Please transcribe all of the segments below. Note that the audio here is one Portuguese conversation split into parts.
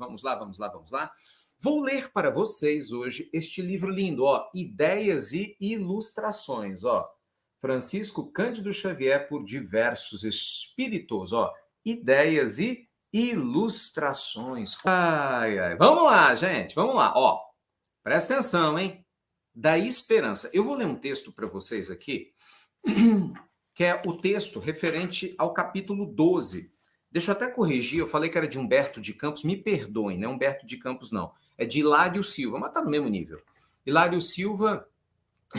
Vamos lá, vamos lá, vamos lá. Vou ler para vocês hoje este livro lindo, ó, Ideias e Ilustrações, ó. Francisco Cândido Xavier por diversos espíritos, ó. Ideias e Ilustrações. Ai, ai. Vamos lá, gente, vamos lá, ó. Presta atenção, hein? Da esperança. Eu vou ler um texto para vocês aqui, que é o texto referente ao capítulo 12. Deixa eu até corrigir, eu falei que era de Humberto de Campos, me perdoem, não é Humberto de Campos, não. É de Hilário Silva, mas está no mesmo nível. Hilário Silva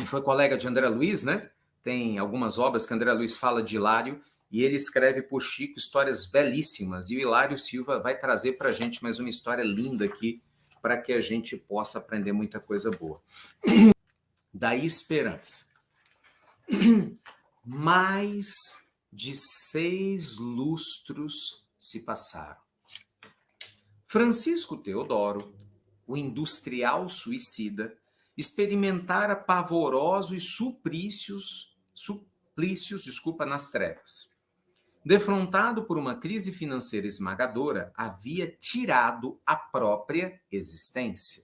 foi colega de André Luiz, né? Tem algumas obras que André Luiz fala de Hilário, e ele escreve por Chico histórias belíssimas, e o Hilário Silva vai trazer para a gente mais uma história linda aqui, para que a gente possa aprender muita coisa boa. Da esperança. Mais de 6 lustros se passaram. Francisco Teodoro, o industrial suicida, experimentara pavorosos suplícios, nas trevas. Defrontado por uma crise financeira esmagadora, havia tirado a própria existência.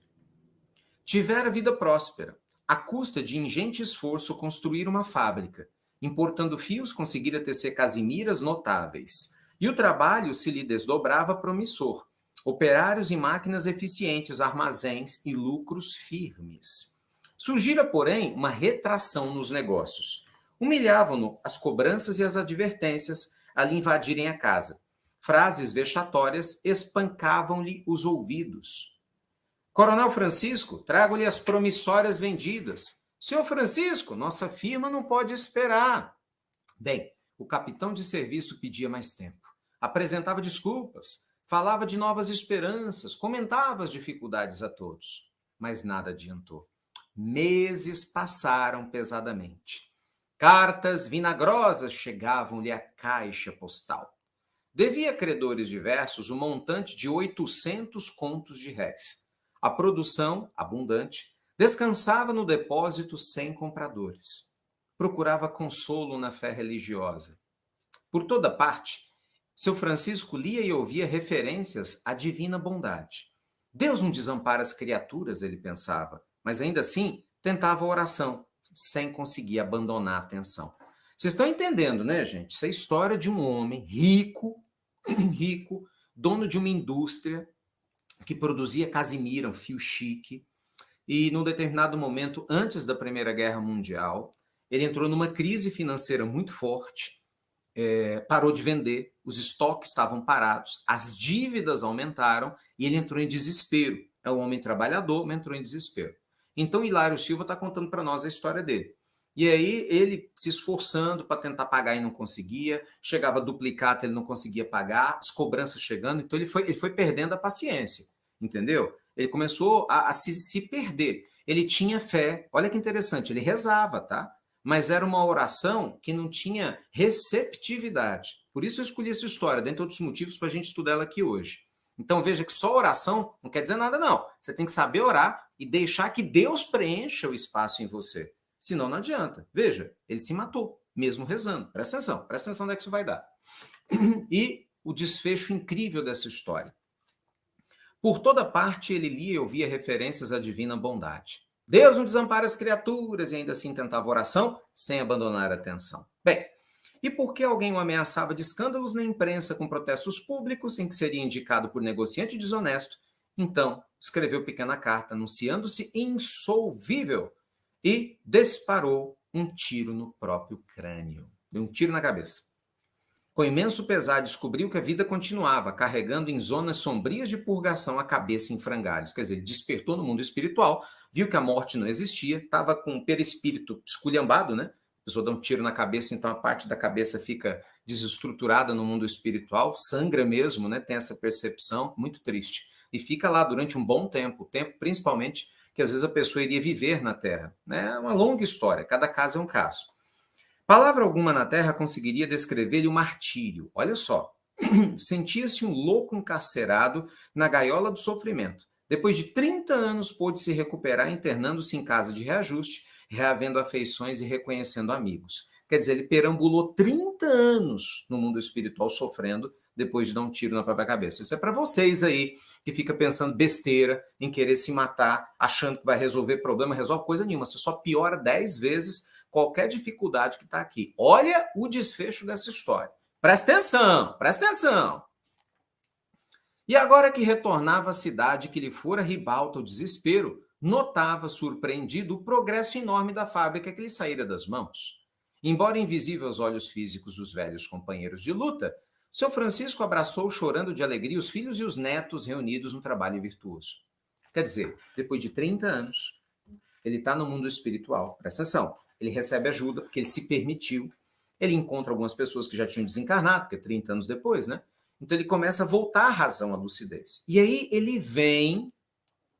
Tivera vida próspera, à custa de ingente esforço construir uma fábrica. Importando fios, conseguira tecer casimiras notáveis. E o trabalho se lhe desdobrava promissor. Operários e máquinas eficientes, armazéns e lucros firmes. Surgira, porém, uma retração nos negócios. Humilhavam-no as cobranças e as advertências a lhe invadirem a casa. Frases vexatórias espancavam-lhe os ouvidos. Coronel Francisco, trago-lhe as promissórias vendidas. Senhor Francisco, nossa firma não pode esperar. Bem, o capitão de serviço pedia mais tempo. Apresentava desculpas, falava de novas esperanças, comentava as dificuldades a todos. Mas nada adiantou. Meses passaram pesadamente. Cartas vinagrosas chegavam-lhe à caixa postal. Devia a credores diversos o montante de 800 contos de réis. A produção, abundante, descansava no depósito sem compradores. Procurava consolo na fé religiosa. Por toda parte, seu Francisco lia e ouvia referências à divina bondade. Deus não desampara as criaturas, ele pensava, mas ainda assim tentava a oração, sem conseguir abandonar a atenção. Vocês estão entendendo, né, gente? Essa é a história de um homem rico, dono de uma indústria, que produzia casimira, um fio chique, e num determinado momento, antes da Primeira Guerra Mundial, ele entrou numa crise financeira muito forte, parou de vender, os estoques estavam parados, as dívidas aumentaram e ele entrou em desespero. É um homem trabalhador, mas entrou em desespero. Então, Hilário Silva está contando para nós a história dele. E aí, ele se esforçando para tentar pagar e não conseguia, chegava duplicata, ele não conseguia pagar, as cobranças chegando, então ele foi perdendo a paciência, entendeu? Ele começou a se perder. Ele tinha fé, olha que interessante, ele rezava, tá? Mas era uma oração que não tinha receptividade. Por isso eu escolhi essa história, dentre outros motivos, para a gente estudar ela aqui hoje. Então veja que só oração não quer dizer nada, não. Você tem que saber orar e deixar que Deus preencha o espaço em você. Senão não adianta. Veja, ele se matou, mesmo rezando. Presta atenção onde é que isso vai dar. E o desfecho incrível dessa história. Por toda parte ele lia e ouvia referências à divina bondade. Deus não desampara as criaturas e ainda assim tentava oração sem abandonar a atenção. Bem, e por que alguém o ameaçava de escândalos na imprensa com protestos públicos em que seria indicado por negociante desonesto? Então, escreveu pequena carta anunciando-se insolvível e disparou um tiro no próprio crânio. Deu um tiro na cabeça. Com imenso pesar, descobriu que a vida continuava, carregando em zonas sombrias de purgação a cabeça em frangalhos. Quer dizer, despertou no mundo espiritual, viu que a morte não existia, estava com o perispírito esculhambado, né? A pessoa dá um tiro na cabeça, então a parte da cabeça fica desestruturada no mundo espiritual, sangra mesmo, né? Tem essa percepção, muito triste. E fica lá durante um bom tempo, tempo principalmente que às vezes a pessoa iria viver na Terra. É uma longa história, cada caso é um caso. Palavra alguma na Terra conseguiria descrever-lhe o martírio. Olha só, sentia-se um louco encarcerado na gaiola do sofrimento. Depois de 30 anos pôde se recuperar internando-se em casa de reajuste, reavendo afeições e reconhecendo amigos. Quer dizer, ele perambulou 30 anos no mundo espiritual sofrendo, depois de dar um tiro na própria cabeça. Isso é para vocês aí que fica pensando besteira em querer se matar, achando que vai resolver problema, resolve coisa nenhuma. Você só piora 10 vezes qualquer dificuldade que está aqui. Olha o desfecho dessa história. Presta atenção, presta atenção. E agora que retornava à cidade que lhe fora ribalta o desespero, notava surpreendido o progresso enorme da fábrica que lhe saíra das mãos. Embora invisível aos olhos físicos dos velhos companheiros de luta, seu Francisco abraçou chorando de alegria os filhos e os netos reunidos no trabalho virtuoso. Quer dizer, depois de 30 anos, ele está no mundo espiritual. Presta atenção. Ele recebe ajuda, porque ele se permitiu. Ele encontra algumas pessoas que já tinham desencarnado, porque 30 anos depois, né? Então ele começa a voltar à razão, à lucidez. E aí ele vem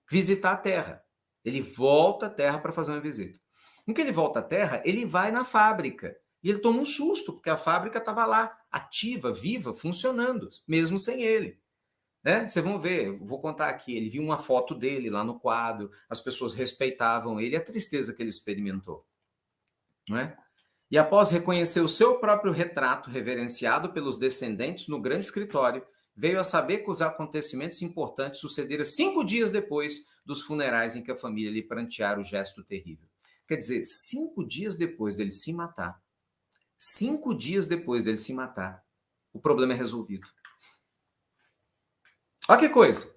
visitar a Terra. Ele volta à Terra para fazer uma visita. No que ele volta à Terra, ele vai na fábrica. E ele toma um susto, porque a fábrica estava lá, ativa, viva, funcionando, mesmo sem ele. Né? Vocês vão ver, vou contar aqui, ele viu uma foto dele lá no quadro, as pessoas respeitavam ele, a tristeza que ele experimentou. Não é? E após reconhecer o seu próprio retrato reverenciado pelos descendentes no grande escritório, veio a saber que os acontecimentos importantes sucederam 5 dias depois dos funerais em que a família lhe pranteara o gesto terrível. Quer dizer, 5 dias depois dele se matar, 5 dias depois dele se matar, o problema é resolvido. Olha que coisa!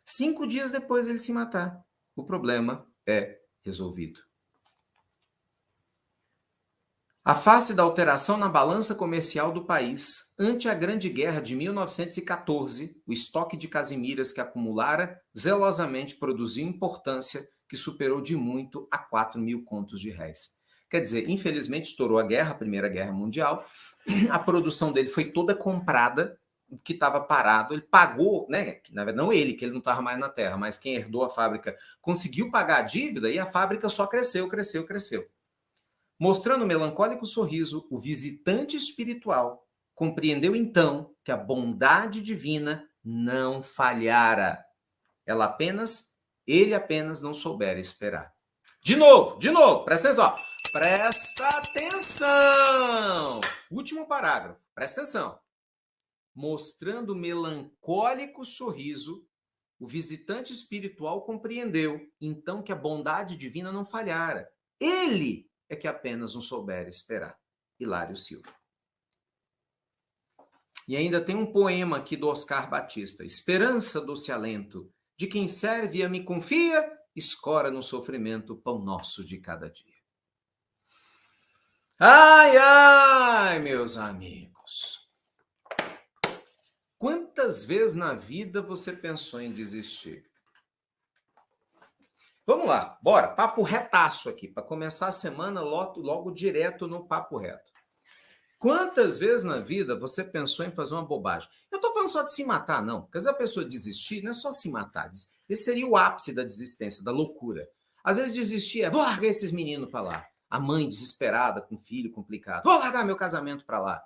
5 dias depois dele se matar, o problema é resolvido. A face da alteração na balança comercial do país, ante a Grande Guerra de 1914, o estoque de casimiras que acumulara zelosamente produziu importância que superou de muito a 4.000 contos de réis. Quer dizer, infelizmente estourou a guerra, a Primeira Guerra Mundial, a produção dele foi toda comprada, o que estava parado, ele pagou, né? Na verdade, não ele, que ele não estava mais na terra, mas quem herdou a fábrica conseguiu pagar a dívida e a fábrica só cresceu, cresceu, cresceu. Mostrando um melancólico sorriso, o visitante espiritual compreendeu então que a bondade divina não falhara. Ele apenas não soubera esperar. De novo, presta atenção. Presta atenção! Último parágrafo, presta atenção. Mostrando melancólico sorriso, o visitante espiritual compreendeu então que a bondade divina não falhara. Ele é que apenas não soubera esperar. Hilário Silva. E ainda tem um poema aqui do Oscar Batista. Esperança, doce alento, de quem serve e me confia, escora no sofrimento pão nosso de cada dia. Ai, ai, meus amigos. Quantas vezes na vida você pensou em desistir? Vamos lá, bora, papo retaço aqui, para começar a semana logo direto no papo reto. Quantas vezes na vida você pensou em fazer uma bobagem? Eu estou falando só de se matar, não. Porque às vezes a pessoa desistir não é só se matar. Esse seria o ápice da desistência, da loucura. Às vezes desistir é, vou largar esses meninos para lá. A mãe desesperada, com o filho complicado. Vou largar meu casamento para lá.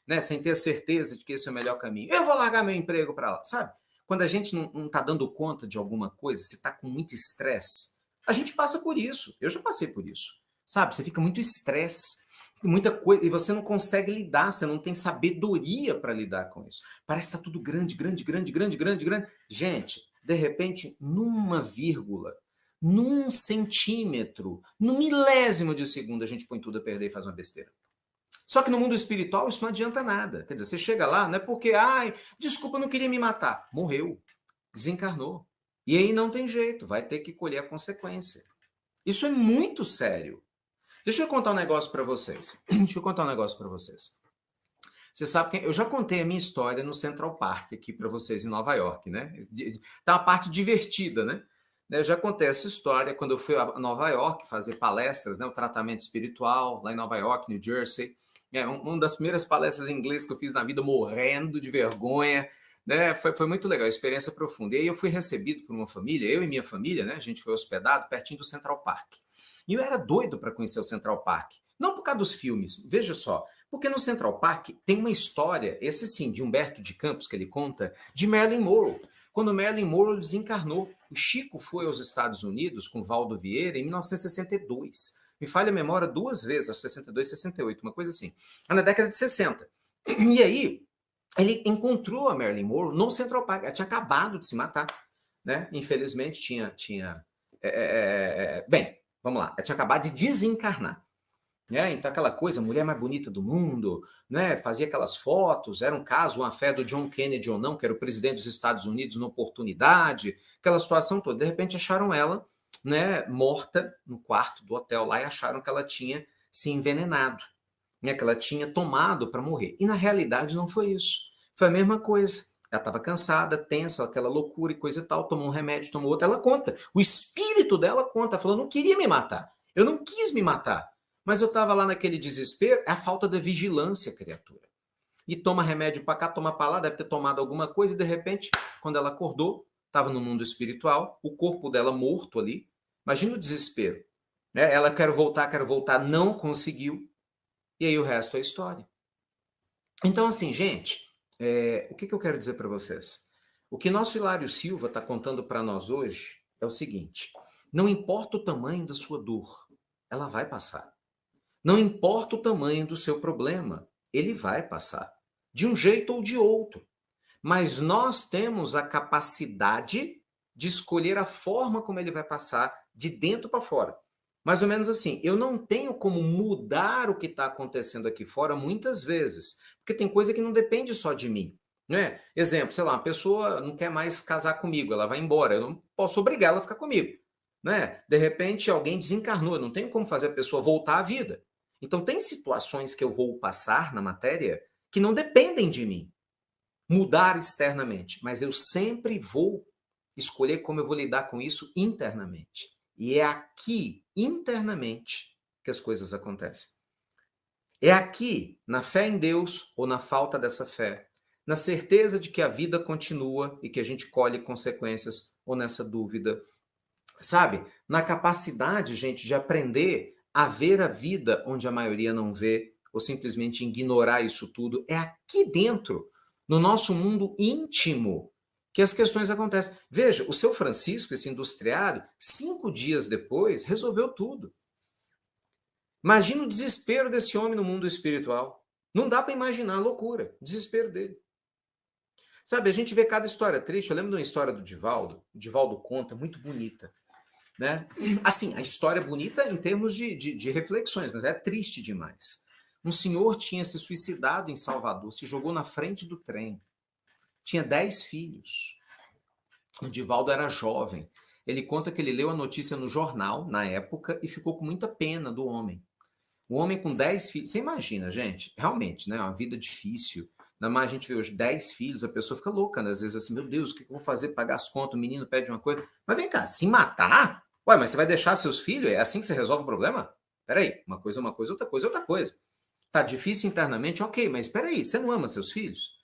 Né? Sem ter certeza de que esse é o melhor caminho. Eu vou largar meu emprego para lá, sabe? Quando a gente não está dando conta de alguma coisa, se está com muito estresse, a gente passa por isso. Eu já passei por isso. Sabe? Você fica muito estresse, muita coisa, e você não consegue lidar, você não tem sabedoria para lidar com isso. Parece que está tudo grande. Gente, de repente, numa vírgula, num centímetro, num milésimo de segundo, a gente põe tudo a perder e faz uma besteira. Só que no mundo espiritual isso não adianta nada. Quer dizer, você chega lá, não é porque, desculpa, eu não queria me matar. Morreu, desencarnou. E aí não tem jeito, vai ter que colher a consequência. Isso é muito sério. Deixa eu contar um negócio para vocês. Você sabe que eu já contei a minha história no Central Park aqui para vocês em Nova York, né? Tá uma parte divertida, né? Eu já contei essa história quando eu fui a Nova York fazer palestras, né? O tratamento espiritual lá em Nova York, New Jersey. Uma das primeiras palestras em inglês que eu fiz na vida, morrendo de vergonha, né? Foi muito legal, experiência profunda. E aí eu fui recebido por uma família, eu e minha família, né? A gente foi hospedado pertinho do Central Park. E eu era doido para conhecer o Central Park. Não por causa dos filmes, veja só. Porque no Central Park tem uma história, esse sim, de Humberto de Campos, que ele conta, de Marilyn Monroe. Quando Marilyn Monroe desencarnou, o Chico foi aos Estados Unidos com Valdo Vieira em 1962. Me falha a memória 2 vezes, acho 62 e 68, uma coisa assim. Na década de 60. E aí, ele encontrou a Marilyn Monroe no Central Park. Ela tinha acabado de se matar, né? Infelizmente, bem, vamos lá. Ela tinha acabado de desencarnar. Né? Então, aquela coisa, a mulher mais bonita do mundo, né? Fazia aquelas fotos, era um caso, uma fé do John Kennedy ou não, que era o presidente dos Estados Unidos na oportunidade, aquela situação toda. De repente, acharam ela, né, morta no quarto do hotel lá e acharam que ela tinha se envenenado, né, que ela tinha tomado para morrer. E na realidade não foi isso. Foi a mesma coisa. Ela estava cansada, tensa, aquela loucura e coisa e tal, tomou um remédio, tomou outro. Ela conta. O espírito dela conta, falando, não queria me matar. Eu não quis me matar. Mas eu estava lá naquele desespero, é a falta da vigilância, criatura. E toma remédio para cá, toma para lá, deve ter tomado alguma coisa, e de repente, quando ela acordou, estava no mundo espiritual, o corpo dela morto ali. Imagina o desespero. Né? Ela quer voltar, não conseguiu. E aí o resto é história. Então, assim, gente, o que eu quero dizer para vocês? O que nosso Hilário Silva está contando para nós hoje é o seguinte: não importa o tamanho da sua dor, ela vai passar. Não importa o tamanho do seu problema, ele vai passar, de um jeito ou de outro. Mas nós temos a capacidade de escolher a forma como ele vai passar, de dentro para fora. Mais ou menos assim, eu não tenho como mudar o que está acontecendo aqui fora muitas vezes, porque tem coisa que não depende só de mim. Né? Exemplo, sei lá, uma pessoa não quer mais casar comigo, ela vai embora, eu não posso obrigar ela a ficar comigo. Né? De repente, alguém desencarnou, eu não tenho como fazer a pessoa voltar à vida. Então, tem situações que eu vou passar na matéria que não dependem de mim mudar externamente, mas eu sempre vou escolher como eu vou lidar com isso internamente. E é aqui, internamente, que as coisas acontecem. É aqui, na fé em Deus ou na falta dessa fé, na certeza de que a vida continua e que a gente colhe consequências ou nessa dúvida, sabe? Na capacidade, gente, de aprender a ver a vida onde a maioria não vê, ou simplesmente ignorar isso tudo. É aqui dentro, no nosso mundo íntimo, que as questões acontecem. Veja, o seu Francisco, esse industriário, 5 dias depois, resolveu tudo. Imagina o desespero desse homem no mundo espiritual. Não dá para imaginar a loucura, o desespero dele. Sabe, a gente vê cada história triste. Eu lembro de uma história do Divaldo. O Divaldo conta, muito bonita. Né? Assim, a história é bonita em termos de reflexões, mas é triste demais. Um senhor tinha se suicidado em Salvador, se jogou na frente do trem. Tinha 10 filhos. O Divaldo era jovem. Ele conta que ele leu a notícia no jornal, na época, e ficou com muita pena do homem. O homem com 10 filhos. Você imagina, gente, realmente, né? Uma vida difícil. Ainda mais a gente vê hoje 10 filhos, a pessoa fica louca, né? Às vezes assim, meu Deus, o que eu vou fazer? Pagar as contas, o menino pede uma coisa. Mas vem cá, se matar? Ué, mas você vai deixar seus filhos? É assim que você resolve o problema? Peraí, uma coisa é uma coisa, outra coisa é outra coisa. Tá difícil internamente, ok, mas peraí, você não ama seus filhos?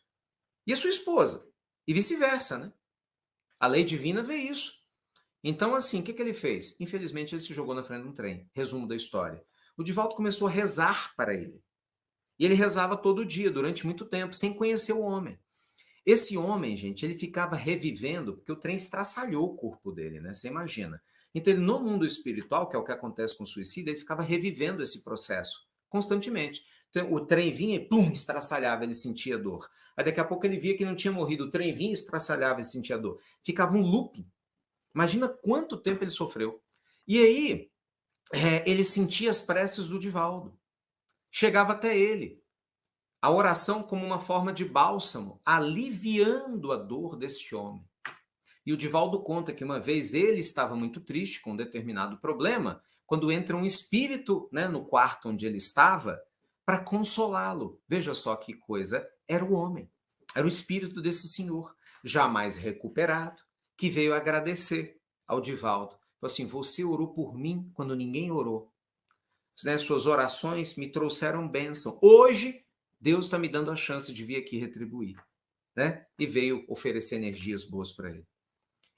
E a sua esposa? E vice-versa, né? A lei divina vê isso. Então, assim, o que ele fez? Infelizmente, ele se jogou na frente de um trem. Resumo da história. O Divaldo começou a rezar para ele. E ele rezava todo dia, durante muito tempo, sem conhecer o homem. Esse homem, gente, ele ficava revivendo, porque o trem estraçalhou o corpo dele, né? Você imagina. Então, ele, no mundo espiritual, que é o que acontece com o suicídio, ele ficava revivendo esse processo constantemente. Então, o trem vinha e, pum, estraçalhava, ele sentia dor. Aí, daqui a pouco, ele via que não tinha morrido. O trem vinha, estraçalhava e sentia dor. Ficava um looping. Imagina quanto tempo ele sofreu. E aí, ele sentia as preces do Divaldo. Chegava até ele. A oração como uma forma de bálsamo, aliviando a dor deste homem. E o Divaldo conta que uma vez ele estava muito triste com um determinado problema, quando entra um espírito, né, no quarto onde ele estava, para consolá-lo. Veja só que coisa, era o homem. Era o espírito desse senhor, jamais recuperado, que veio agradecer ao Divaldo. Falou assim, você orou por mim quando ninguém orou. Né, suas orações me trouxeram bênção. Hoje, Deus está me dando a chance de vir aqui retribuir. Né? E veio oferecer energias boas para ele.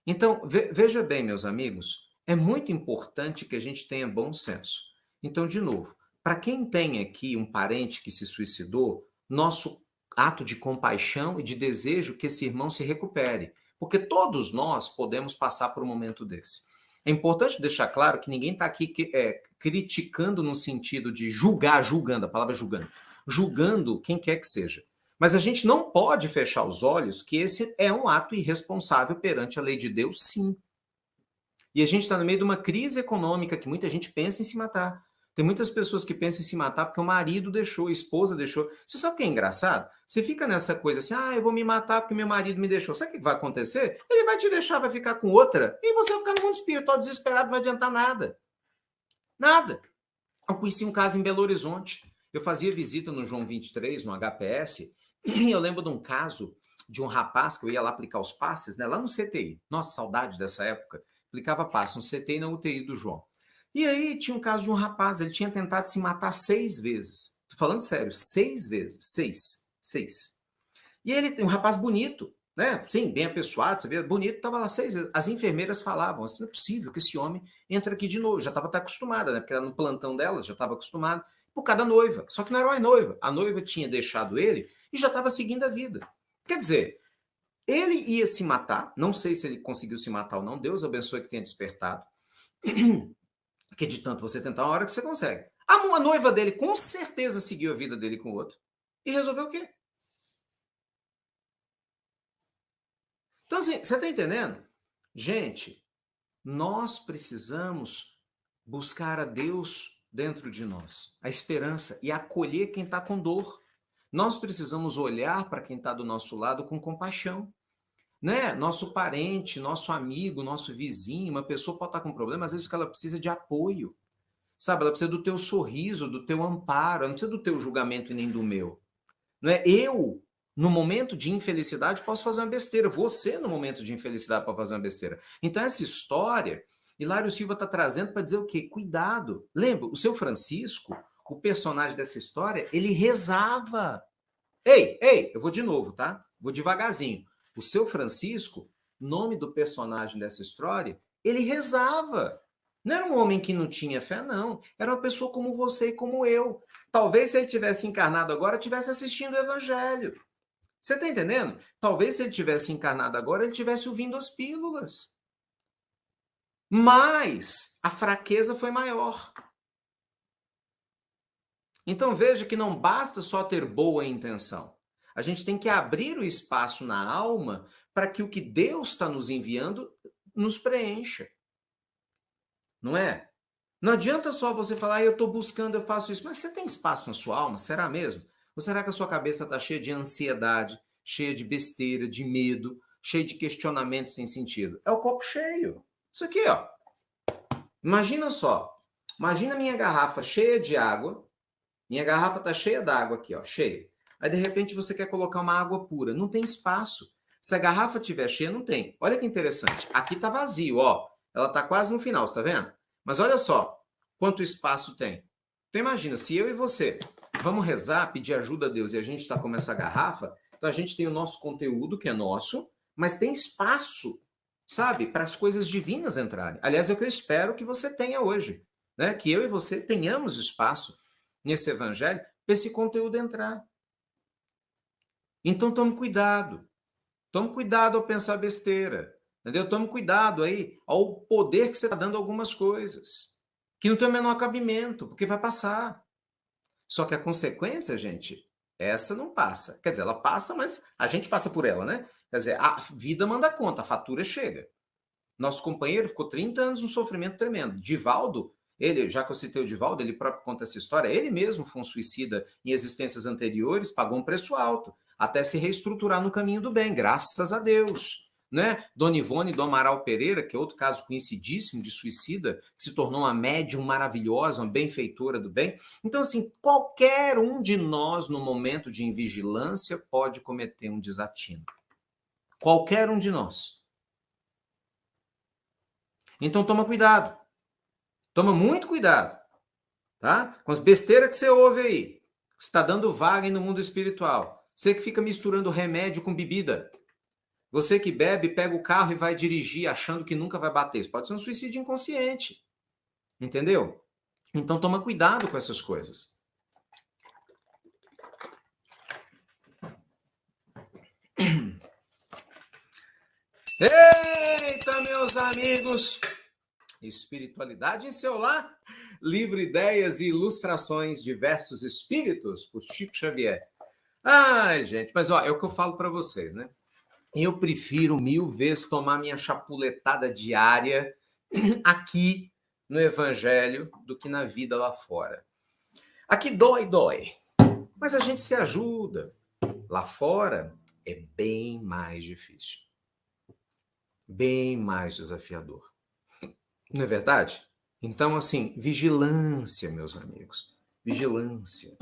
Então, veja bem, meus amigos, é muito importante que a gente tenha bom senso. Então, de novo, para quem tem aqui um parente que se suicidou, nosso ato de compaixão e de desejo que esse irmão se recupere, porque todos nós podemos passar por um momento desse. É importante deixar claro que ninguém está aqui criticando no sentido de julgando, a palavra julgando quem quer que seja. Mas a gente não pode fechar os olhos que esse é um ato irresponsável perante a lei de Deus, sim. E a gente está no meio de uma crise econômica que muita gente pensa em se matar. Tem muitas pessoas que pensam em se matar porque o marido deixou, a esposa deixou. Você sabe o que é engraçado? Você fica nessa coisa assim, eu vou me matar porque meu marido me deixou. Sabe o que vai acontecer? Ele vai te deixar, vai ficar com outra, e você vai ficar no mundo espiritual desesperado, não vai adiantar nada. Nada. Eu conheci um caso em Belo Horizonte. Eu fazia visita no João 23, no HPS, e eu lembro de um caso de um rapaz que eu ia lá aplicar os passes, né, lá no CTI. Nossa, saudade dessa época. Aplicava passe no CTI e na UTI do João. E aí tinha um caso de um rapaz, ele tinha tentado se matar 6 vezes. Tô falando sério, 6 vezes. 6. E ele, um rapaz bonito, né? Sim, bem apessoado, você vê, bonito, estava lá 6 vezes. As enfermeiras falavam, assim, não é possível que esse homem entre aqui de novo. Já estava até acostumada, né? Porque era no plantão dela, já estava acostumada. Por causa da noiva. Só que não era uma noiva. A noiva tinha deixado ele e já estava seguindo a vida. Quer dizer, ele ia se matar, não sei se ele conseguiu se matar ou não, Deus abençoe que tenha despertado. Porque de tanto você tentar, uma hora que você consegue. A noiva dele com certeza seguiu a vida dele com o outro. E resolveu o quê? Então, assim, você está entendendo? Gente, nós precisamos buscar a Deus dentro de nós, a esperança e acolher quem está com dor. Nós precisamos olhar para quem está do nosso lado com compaixão. Né? Nosso parente, nosso amigo, nosso vizinho, uma pessoa pode estar com problema, às vezes que ela precisa de apoio. Sabe, ela precisa do teu sorriso, do teu amparo, ela não precisa do teu julgamento e nem do meu. Não é? Eu, no momento de infelicidade, posso fazer uma besteira. Você, no momento de infelicidade, pode fazer uma besteira. Então, essa história, Hilário Silva está trazendo para dizer o quê? Cuidado. Lembra, o seu Francisco, o personagem dessa história, ele rezava. Ei, eu vou de novo, tá? Vou devagarzinho. O seu Francisco, nome do personagem dessa história, ele rezava. Não era um homem que não tinha fé, não. Era uma pessoa como você e como eu. Talvez se ele tivesse encarnado agora, tivesse assistindo o Evangelho. Você está entendendo? Talvez se ele tivesse encarnado agora, ele tivesse ouvindo as pílulas. Mas a fraqueza foi maior. Então veja que não basta só ter boa intenção. A gente tem que abrir o espaço na alma para que o que Deus está nos enviando nos preencha. Não é? Não adianta só você falar, eu estou buscando, eu faço isso. Mas você tem espaço na sua alma? Será mesmo? Ou será que a sua cabeça está cheia de ansiedade, cheia de besteira, de medo, cheia de questionamento sem sentido? É o copo cheio. Isso aqui, ó. Imagina só. Imagina minha garrafa cheia de água. Minha garrafa está cheia d'água aqui, ó, cheia. Aí, de repente, você quer colocar uma água pura. Não tem espaço. Se a garrafa estiver cheia, não tem. Olha que interessante. Aqui está vazio, ó. Ela está quase no final, você está vendo? Mas olha só quanto espaço tem. Então, imagina, se eu e você vamos rezar, pedir ajuda a Deus e a gente está com essa garrafa, então a gente tem o nosso conteúdo, que é nosso, mas tem espaço, sabe, para as coisas divinas entrarem. Aliás, é o que eu espero que você tenha hoje, né? Que eu e você tenhamos espaço nesse evangelho para esse conteúdo entrar. Então, tome cuidado. Tome cuidado ao pensar besteira. Entendeu? Tome cuidado aí ao poder que você está dando a algumas coisas. Que não tem o menor cabimento, porque vai passar. Só que a consequência, gente, essa não passa. Quer dizer, ela passa, mas a gente passa por ela, né? Quer dizer, a vida manda conta, a fatura chega. Nosso companheiro ficou 30 anos num sofrimento tremendo. Divaldo, ele, já que eu citei o Divaldo, ele próprio conta essa história, ele mesmo foi um suicida em existências anteriores, pagou um preço alto, até se reestruturar no caminho do bem, graças a Deus. Né? Dona Ivone do Amaral Pereira, que é outro caso conhecidíssimo de suicida, que se tornou uma médium maravilhosa, uma benfeitora do bem. Então, assim, qualquer um de nós, no momento de invigilância, pode cometer um desatino. Qualquer um de nós. Então, toma cuidado. Toma muito cuidado, tá? Com as besteiras que você ouve aí. Você está dando vaga aí no mundo espiritual. Você que fica misturando remédio com bebida. Você que bebe, pega o carro e vai dirigir achando que nunca vai bater. Isso pode ser um suicídio inconsciente. Entendeu? Então toma cuidado com essas coisas. Eita, meus amigos! Espiritualidade em seu lar. Livro Ideias e Ilustrações de Diversos Espíritos, por Chico Xavier. Ai, gente, mas ó, é o que eu falo para vocês, né? Eu prefiro 1000 vezes tomar minha chapuletada diária aqui no Evangelho do que na vida lá fora. Aqui dói, dói, mas a gente se ajuda. Lá fora é bem mais difícil, bem mais desafiador. Não é verdade? Então, assim, vigilância, meus amigos, vigilância.